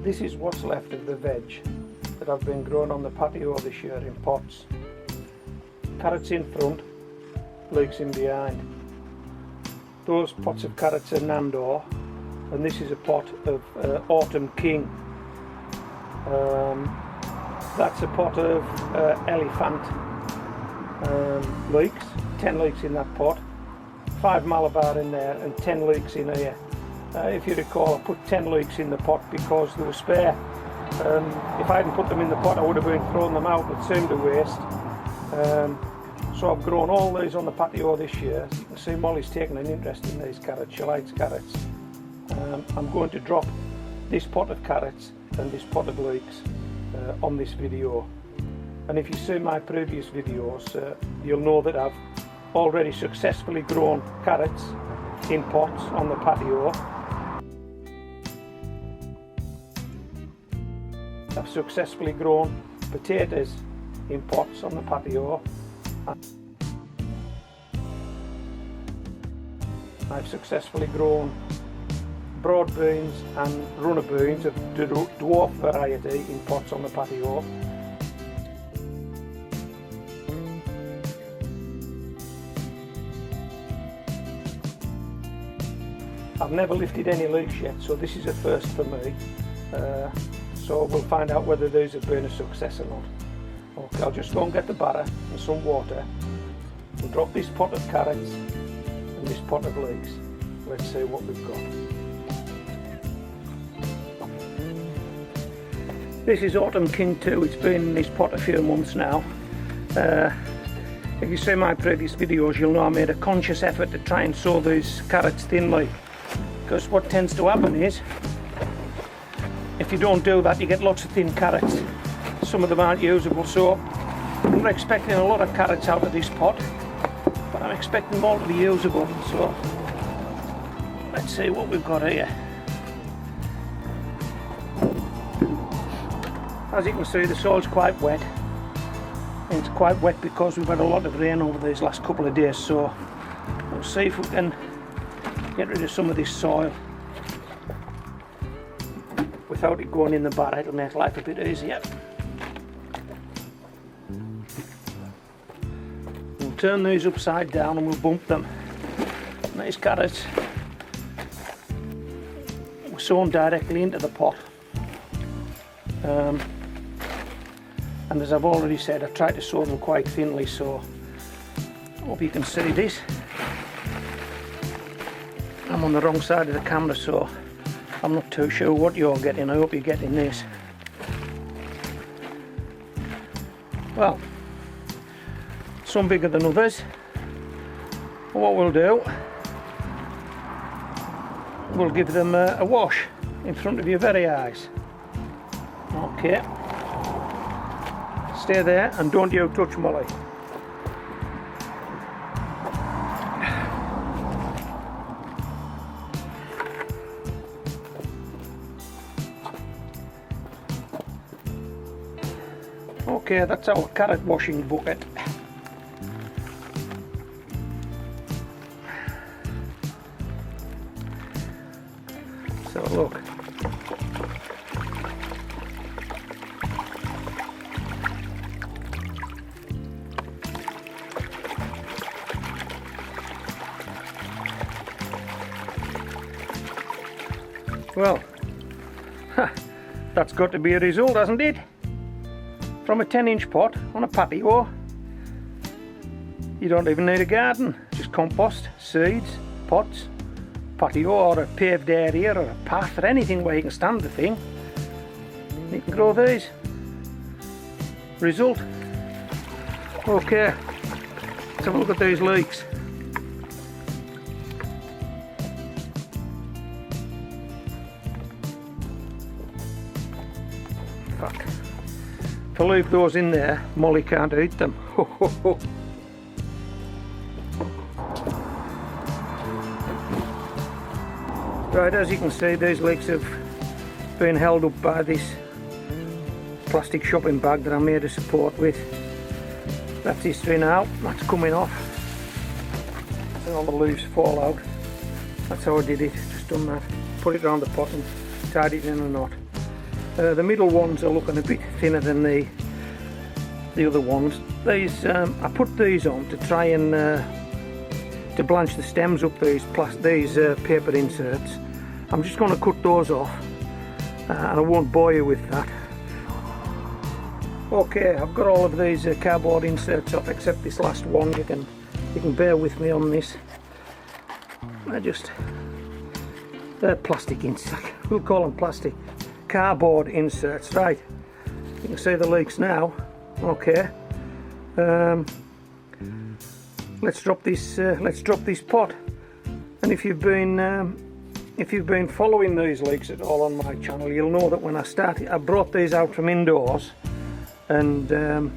This is what's left of the veg that I've been growing on the patio this year in pots. Carrots in front, leeks in behind. Those pots of carrots are Nandor, and this is a pot of Autumn King. That's a pot of elephant leeks, 10 leeks in that pot, 5 Malabar in there and 10 leeks in here. If you recall, I put 10 leeks in the pot because they were spare. If I hadn't put them in the pot I would have been throwing them out, but seemed a waste. So I've grown all these on the patio this year. As you can see, Molly's taken an interest in these carrots, she likes carrots. I'm going to drop this pot of carrots and this pot of leeks on this video. And if you see my previous videos, you'll know that I've already successfully grown carrots in pots on the patio. I've successfully grown potatoes in pots on the patio. I've successfully grown broad beans and runner beans of the dwarf variety in pots on the patio. I've never lifted any leeks yet, so this is a first for me. So we'll find out whether these have been a success or not. Okay, I'll just go and get the batter and some water. We'll drop this pot of carrots and this pot of leeks. Let's see what we've got. This is Autumn King 2. It's been in this pot a few months now. If you see my previous videos, you'll know I made a conscious effort to try and sow these carrots thinly, because what tends to happen is, if you don't do that, you get lots of thin carrots. Some of them aren't usable, so I'm not expecting a lot of carrots out of this pot, but I'm expecting them all to be usable. So let's see what we've got here. As you can see, the soil's quite wet. And it's quite wet because we've had a lot of rain over these last couple of days, so we'll see if we can get rid of some of this soil without it going in the batter. It'll make life a bit easier. We'll turn these upside down and we'll bump them. And these carrots were sown directly into the pot. And as I've already said, I tried to sow them quite thinly, so I hope you can see this. I'm on the wrong side of the camera, so I'm not too sure what you're getting. I hope you're getting this. Well, some bigger than others. What we'll do, we'll give them a wash in front of your very eyes. Okay. Stay there and don't you touch Molly. Okay, that's our carrot washing bucket. So look. Well, that's got to be a result, hasn't it? From a 10-inch pot on a patio. You don't even need a garden, just compost, seeds, pots, patio or a paved area or a path or anything where you can stand the thing. You can grow these. Result. Okay, let's have a look at these leeks. Fuck. If I leave those in there, Molly can't eat them. Right, as you can see, these leeks have been held up by this plastic shopping bag that I made a support with. That's history now, that's coming off. And all the leaves fall out. That's how I did it, just done that. Put it around the pot and tied it in a knot. The middle ones are looking a bit thinner than the other ones. These I put these on to try and to blanch the stems up, these paper inserts. I'm just going to cut those off, and I won't bore you with that. Okay, I've got all of these cardboard inserts off except this last one. You can bear with me on this. They're plastic inserts. We'll call them plastic cardboard inserts, right? You can see the leeks now. Okay. Let's drop this pot. And if you've been following these leeks at all on my channel, you'll know that when I started, I brought these out from indoors, and they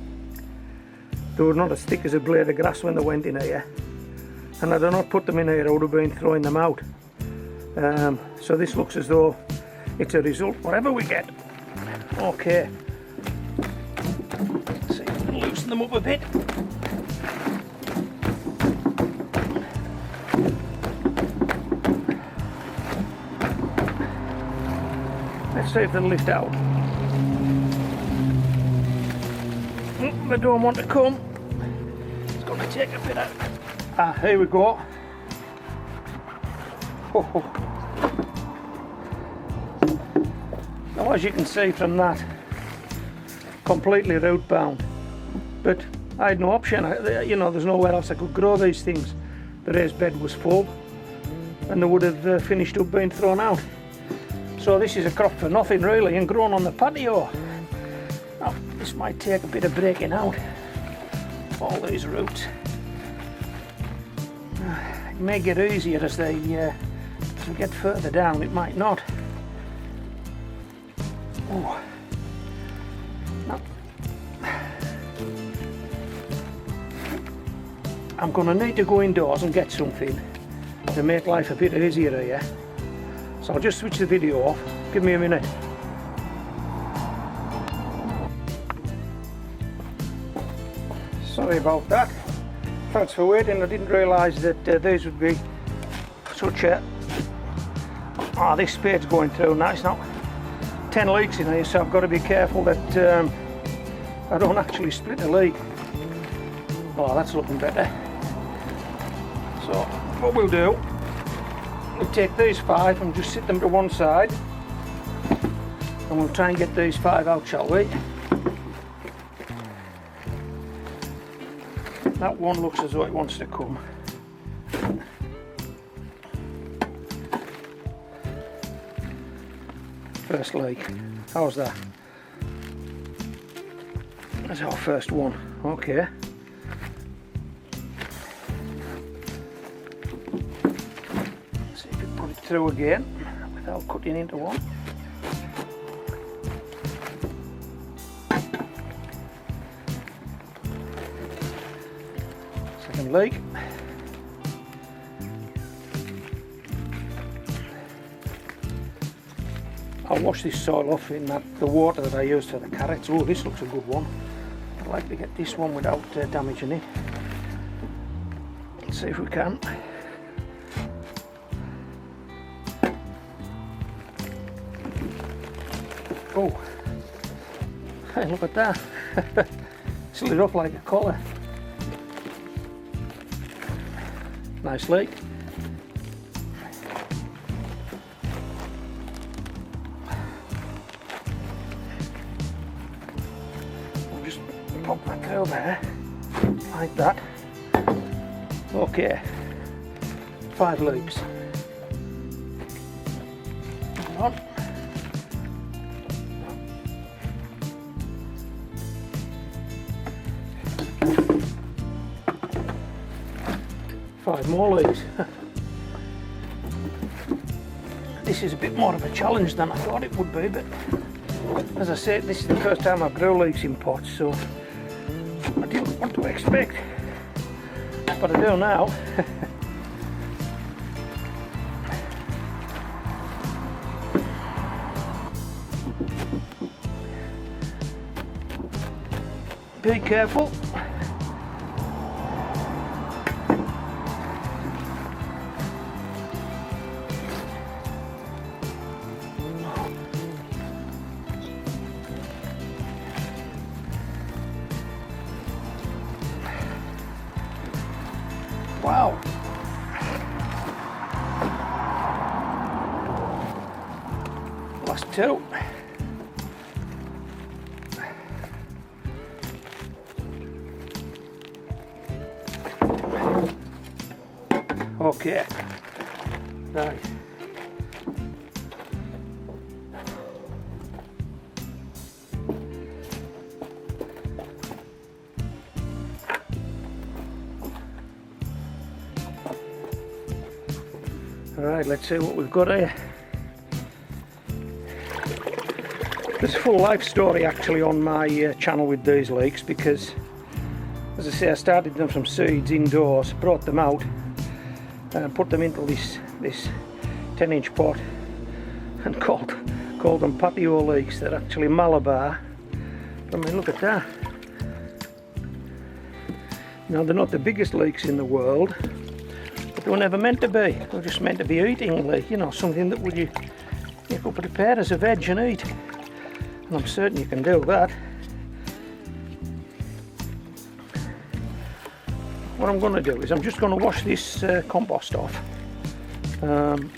were not as thick as a blade of grass when they went in here. And had I not put them in here, I would have been throwing them out. So this looks as though it's a result, whatever we get. Okay. Let's see if we can loosen them up a bit. Let's see if they'll lift out. They don't want to come. It's going to take a bit out. Ah, here we go. Oh. Now, as you can see from that, completely root bound. But I had no option. You know, there's nowhere else I could grow these things. The raised bed was full, and they would have finished up being thrown out. So this is a crop for nothing really, and grown on the patio. Now, this might take a bit of breaking out, all these roots. It may get easier as we get further down, it might not. Oh. Now, I'm going to need to go indoors and get something to make life a bit easier here. So I'll just switch the video off. Give me a minute. Sorry about that. Thanks for waiting. I didn't realise that these would be such a... Oh, this spade's going through now. It's not 10 leeks in here, so I've got to be careful that I don't actually split a leek. Oh, that's looking better. So what we'll do, we'll take these 5 and just sit them to one side, and we'll try and get these 5 out, shall we? That one looks as though it wants to come. First leek. How's that? That's our first one. Okay. See if we put it through again without cutting into one. Second leek. I'll wash this soil off in the water that I used for the carrots. Oh, this looks a good one. I'd like to get this one without damaging it. Let's see if we can. Oh, hey, look at that. Slid up like a collar. Nice leek. I'll just pop that through there, like that. Okay, 5 leeks. Come on. Five more leeks. This is a bit more of a challenge than I thought it would be, but as I said, this is the first time I've grown leeks in pots, so I didn't know what to expect, but I do now. Be careful. last two. Okay, right. Alright, let's see what we've got here. There's a full life story actually on my channel with these leeks, because as I say, I started them from seeds indoors, brought them out and put them into this 10-inch pot and called them patio leeks. They're actually Malabar. I mean, look at that. Now, they're not the biggest leeks in the world, but they were never meant to be. They were just meant to be eating leek, you know, something that you could prepare as a veg and eat. And I'm certain you can do that. What I'm going to do is I'm just going to wash this compost off, and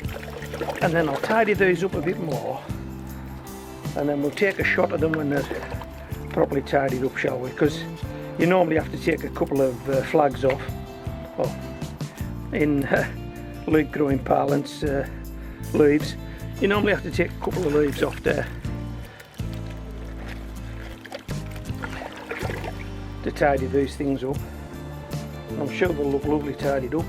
then I'll tidy these up a bit more, and then we'll take a shot of them when they're properly tidied up, shall we? Because you normally have to take a couple of flags off, well, in leek growing parlance, leaves. You normally have to take a couple of leaves off there to tidy these things up. I'm sure they'll look lovely tidied up.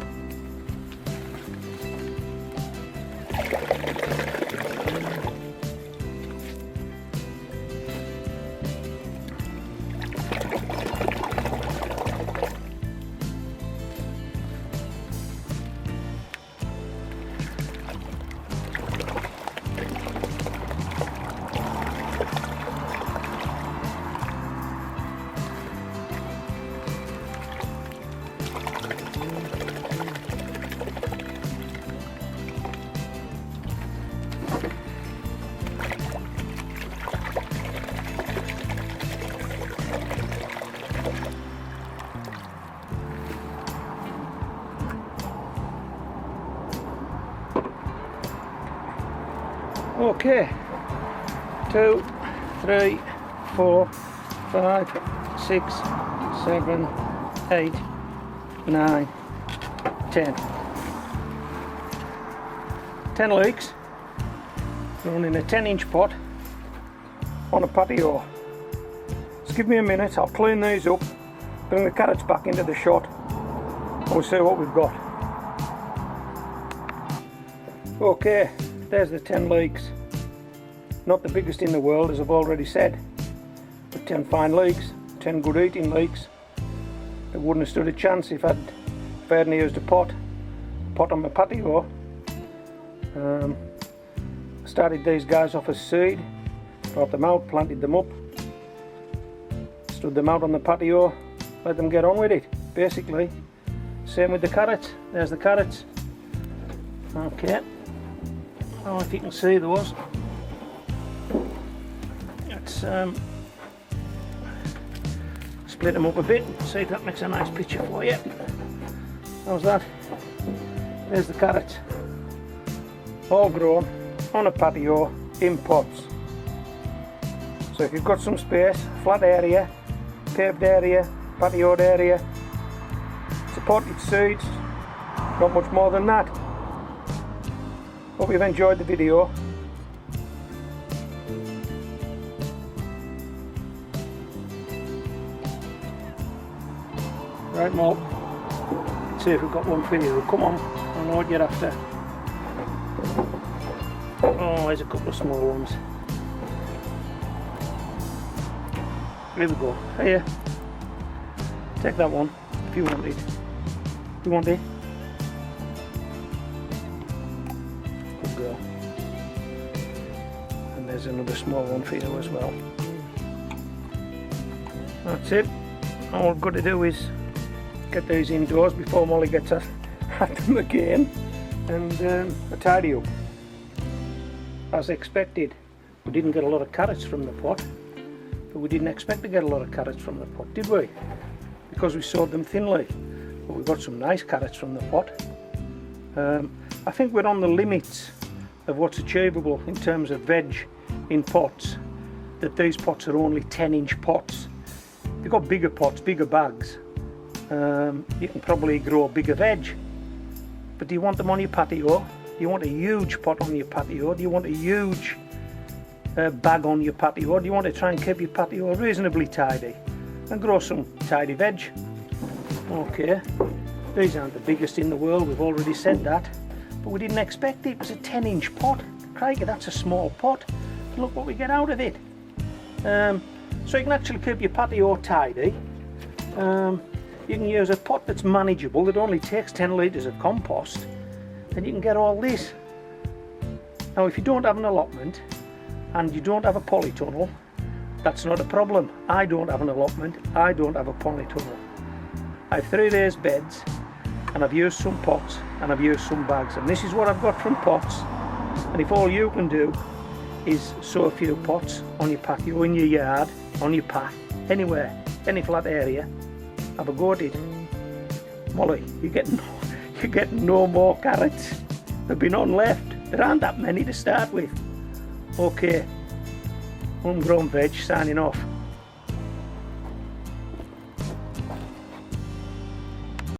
Okay, 2, 3, 4, 5, 6, 7, 8, 9, 10. 10 leeks grown in a 10-inch pot on a patio. Just give me a minute, I'll clean these up, bring the carrots back into the shot, and we'll see what we've got. Okay, there's the 10 leeks. Not the biggest in the world, as I've already said, but 10 fine leeks, 10 good eating leeks. It wouldn't have stood a chance if I hadn't used a pot on my patio. I started these guys off as seed, brought them out, planted them up, stood them out on the patio, let them get on with it, basically. Same with the carrots. There's the carrots. Okay, I don't know if you can see those. Let's split them up a bit, see if that makes a nice picture for you. How's that? There's the carrots, all grown on a patio in pots. So if you've got some space, flat area, paved area, patioed area, supported seeds, not much more than that. Hope you've enjoyed the video. Right, Mo, let's see if we've got one for you. Come on, I know what you're after. Oh, there's a couple of small ones. Here we go. Here, take that one if you want it. You want it? Good girl. And there's another small one for you as well. That's it. All we've got to do is get these indoors before Molly gets at them again, and tidy up. As expected, we didn't get a lot of carrots from the pot, but we didn't expect to get a lot of carrots from the pot, did we? Because we sowed them thinly. But we got some nice carrots from the pot. I think we're on the limits of what's achievable in terms of veg in pots, that these pots are only 10-inch pots. They've got bigger pots, bigger bags. You can probably grow bigger veg. But do you want them on your patio? Do you want a huge pot on your patio? Do you want a huge bag on your patio? Do you want to try and keep your patio reasonably tidy and grow some tidy veg? Okay, these aren't the biggest in the world, we've already said that, but we didn't expect it. It was a 10-inch pot. Crikey, that's a small pot. Look what we get out of it. So you can actually keep your patio tidy. You can use a pot that's manageable, that only takes 10 litres of compost, and you can get all this. Now if you don't have an allotment and you don't have a polytunnel, that's not a problem. I don't have an allotment, I don't have a polytunnel. I have 3 raised beds, and I've used some pots and I've used some bags, and this is what I've got from pots. And if all you can do is sow a few pots on your patio, in your yard, on your path, anywhere, any flat area, have a go at it. Molly, you're getting no more carrots. There've been none left. There aren't that many to start with. Okay, I'm Grown Veg, signing off.